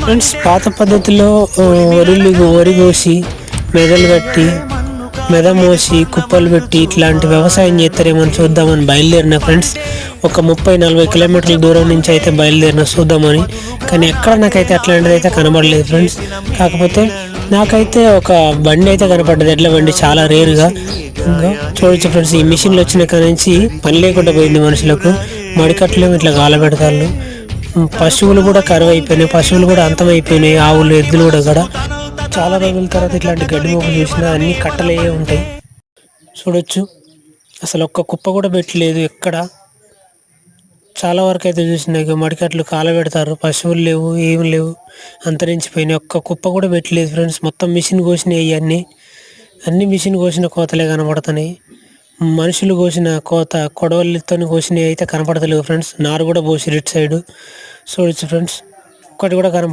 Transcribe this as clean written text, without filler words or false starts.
Friends పాత పద్ధతిలో వరి కోసి మెదలు కట్టి మెద మోసి కుప్పలు పెట్టి ఇట్లాంటి వ్యవసాయం చేస్తారేమని చూద్దామని బయలుదేరిన ఫ్రెండ్స్. ఒక 30-40 కిలోమీటర్ల దూరం నుంచి అయితే బయలుదేరిన చూద్దామని. కానీ ఎక్కడ నాకైతే అట్లాంటిది అయితే కనబడలేదు ఫ్రెండ్స్. కాకపోతే నాకైతే ఒక బండి అయితే కనపడ్డది, ఎడ్ల బండి, చాలా రేరుగా. ఇంకా చూడొచ్చు ఫ్రెండ్స్, ఈ మిషన్లు వచ్చిన కాడ నుంచి పని లేకుండా పోయింది మనుషులకు. మడికట్లు ఇట్లా గాలబెడతాళ్ళు. పశువులు కూడా కరువు అయిపోయినాయి, పశువులు కూడా అంతమైపోయినాయి, ఆవులు ఎద్దులు కూడా. చాలా రోజుల తర్వాత ఇట్లాంటి గడ్డి మొక్కలు చూసినా అన్ని కట్టలే ఉంటాయి. చూడొచ్చు, అసలు ఒక్క కుప్ప కూడా పెట్టలేదు ఎక్కడ. చాలా వరకు అయితే చూసినాయి మడికట్లు కాలబెడతారు, పశువులు లేవు, ఏమి లేవు, అంతరించిపోయినాయి. ఒక్క కుప్ప కూడా పెట్టలేదు ఫ్రెండ్స్. మొత్తం మిషన్ కోసినాయి అన్ని మిషన్ కోసిన కోతలే కనపడుతున్నాయి. మనుషులు కోసిన కోత కొడవలితో కోసినవి అయితే కనపడతలేవు ఫ్రెండ్స్. నారు కూడా పోసిరు ఇటు సైడు. చూడొచ్చు ఫ్రెండ్స్, ఒక్కటి కూడా కనపడ